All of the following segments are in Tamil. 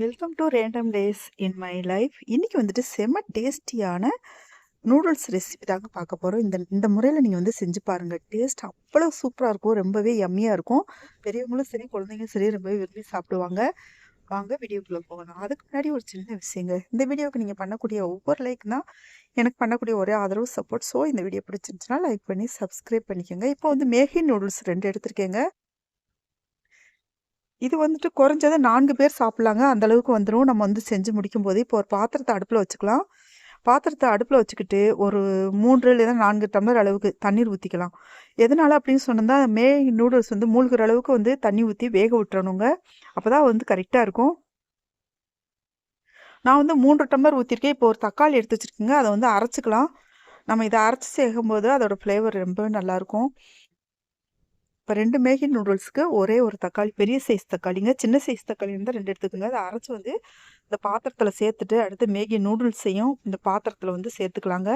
Welcome to random days in my life. இன்னைக்கு வந்துட்டு செம்ம டேஸ்டியான நூடுல்ஸ் ரெசிபி தாங்க பார்க்க போகிறோம். இந்த இந்த முறையில் நீங்கள் வந்து செஞ்சு பாருங்கள். டேஸ்ட் அவ்வளோ சூப்பராக இருக்கும், ரொம்பவே யம்மியாக இருக்கும். பெரியவங்களும் சரி, குழந்தைங்களும் சரி ரொம்பவே விரும்பி சாப்பிடுவாங்க. வாங்க வீடியோக்குள்ளே போகலாம். அதுக்கு முன்னாடி ஒரு சின்ன விஷயங்க. இந்த வீடியோவுக்கு நீங்கள் பண்ணக்கூடிய ஒவ்வொரு லைக் தான் எனக்கு பண்ணக்கூடிய ஒரே ஆதரவு சப்போர்ட். ஸோ இந்த வீடியோ பிடிச்சிருந்துச்சுன்னா லைக் பண்ணி சப்ஸ்கிரைப் பண்ணிக்கோங்க. இப்போ வந்து மேகி நூடுல்ஸ் 2 எடுத்திருக்கேங்க. இது வந்துட்டு குறைஞ்சது 4 பேர் சாப்பிட்லாங்க. அந்த அளவுக்கு வந்துரும். நம்ம வந்து செஞ்சு முடிக்கும்போது, இப்போ ஒரு பாத்திரத்த அடுப்புல வச்சுக்கலாம். பாத்திரத்த அடுப்புல வச்சுக்கிட்டு, ஒரு 3 இல்லன்னா 4 டம்ளர் அளவுக்கு தண்ணீர் ஊத்திக்கலாம். எதனால அப்படின்னு சொன்னா, நூடுல்ஸ் வந்து மூழ்குற அளவுக்கு வந்து தண்ணி ஊத்தி வேக விட்டுறணுங்க. அப்பதான் வந்து கரெக்ட்டா இருக்கும். நான் வந்து 3 டம்ளர் ஊத்திருக்கேன். இப்போ ஒரு தக்காளி எடுத்து வச்சிருக்கேங்க. அத வந்து அரைச்சுக்கலாம். நம்ம இத அரைச்சு சேர்க்கும்போது அதோட ஃப்ளேவர் ரொம்பவே நல்லாயிருக்கும். இப்போ 2 மேகி நூடுல்ஸ்க்கு ஒரே ஒரு தக்காளி, பெரிய சைஸ் தக்காளிங்க. சின்ன சைஸ் தக்காளி இருந்தால் 2 எடுத்துக்கோங்க. அதை அரைச்சி வந்து இந்த பாத்திரத்தில் சேர்த்துட்டு, அடுத்து மேகி நூடுல்ஸையும் இந்த பாத்திரத்தில் வந்து சேர்த்துக்கலாங்க.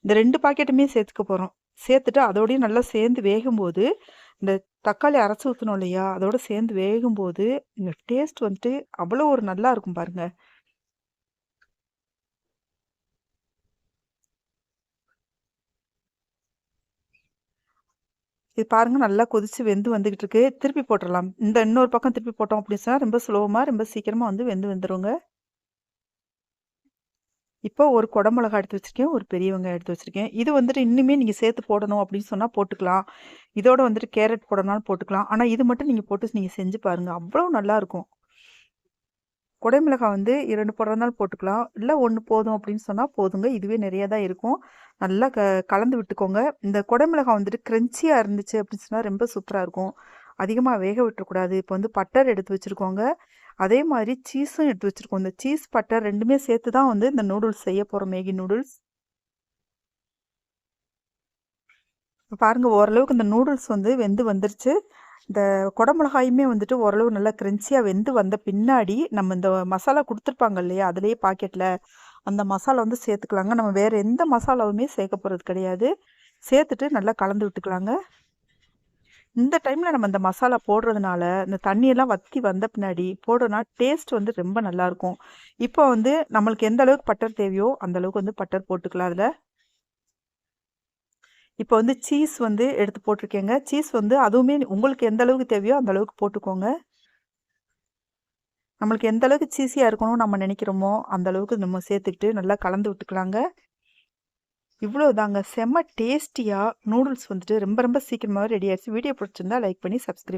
இந்த 2 பாக்கெட்டுமே சேர்த்துக்க போகிறோம். சேர்த்துட்டு அதோடய நல்லா சேர்ந்து வேகும்போது, இந்த தக்காளி அரைச்சி ஊற்றணும் இல்லையா, அதோடு சேர்ந்து வேகும்போது இந்த டேஸ்ட் வந்துட்டு அவ்வளோ ஒரு நல்லா இருக்கும் பாருங்கள். இது பாருங்க, நல்லா கொதிச்சு வெந்து வந்துகிட்டு இருக்கு. திருப்பி போட்டுறலாம். இந்த இன்னொரு பக்கம் திருப்பி போட்டோம் அப்படின்னு சொன்னா ரொம்ப ஸ்லோவா, ரொம்ப சீக்கிரமா வந்து வெந்து வந்துருங்க. இப்போ ஒரு குடமிளகாய் எடுத்து வச்சிருக்கேன். ஒரு பெரிய வெங்காயம் எடுத்து வச்சிருக்கேன். இது வந்துட்டு இன்னுமே நீங்க சேர்த்து போடணும் அப்படின்னு சொன்னா போட்டுக்கலாம். இதோட வந்துட்டு கேரட் போடணும்னாலும் போட்டுக்கலாம். ஆனா இது மட்டும் நீங்க போட்டு நீங்க செஞ்சு பாருங்க. அவ்வளோ நல்லா இருக்கும். குடைமிளகாய் வந்து 2 போடுறதுனாலும் போட்டுக்கலாம். இல்ல 1 போதும் அப்படின்னு சொன்னா போதுங்க. இதுவே நிறைய தான் இருக்கும். நல்லா கலந்து விட்டுக்கோங்க. இந்த குடைமிளகாய் வந்துட்டு கிரன்ச்சியா இருந்துச்சு அப்படின்னு சொன்னா ரொம்ப சூப்பரா இருக்கும். அதிகமா வேக விட்டுறக்கூடாது. இப்போ வந்து பட்டர் எடுத்து வச்சிருக்கோங்க. அதே மாதிரி சீஸும் எடுத்து வச்சிருக்கோம். இந்த சீஸ், பட்டர் 2மே சேர்த்து தான் வந்து இந்த நூடுல்ஸ் செய்ய போறோம், மேகி நூடுல்ஸ். பாருங்க, ஓரளவுக்கு இந்த நூடுல்ஸ் வந்து வெந்து வந்துருச்சு. இந்த குடமிளகாயுமே வந்துட்டு ஓரளவு நல்லா கிரன்ச்சியாக வெந்து வந்த பின்னாடி நம்ம இந்த மசாலா கொடுத்துருப்பாங்க இல்லையா, அதுலேயே பாக்கெட்டில் அந்த மசாலா வந்து சேர்த்துக்கலாங்க. நம்ம வேறு எந்த மசாலாவுமே சேர்க்க போகிறது கிடையாது. சேர்த்துட்டு நல்லா கலந்து விட்டுக்கலாங்க. இந்த டைமில் நம்ம இந்த மசாலா போடுறதுனால இந்த தண்ணியெல்லாம் வற்றி வந்த பின்னாடி போடுறதுனா டேஸ்ட் வந்து ரொம்ப நல்லாயிருக்கும். இப்போ வந்து நம்மளுக்கு எந்த அளவுக்கு பட்டர் தேவையோ அந்த அளவுக்கு வந்து பட்டர் போட்டுக்கலாம் அதில். இப்போ வந்து சீஸ் வந்து எடுத்து போட்டிருக்கேங்க. சீஸ் வந்து அதுவுமே உங்களுக்கு எந்த அளவுக்கு தேவையோ அந்த அளவுக்கு போட்டுக்கோங்க. நம்மளுக்கு எந்த அளவுக்கு சீஸியாக இருக்கணும்னு நம்ம நினைக்கிறோமோ அந்த அளவுக்கு நம்ம சேர்த்துக்கிட்டு நல்லா கலந்து விட்டுக்கலாங்க. இவ்வளோ தாங்க, செம்ம டேஸ்டியாக நூடுல்ஸ் வந்துட்டு ரொம்ப ரொம்ப சீக்கிரமாகவே ரெடி ஆயிடுச்சு. வீடியோ பிடிச்சிருந்தா லைக் பண்ணி சப்ஸ்கிரைப்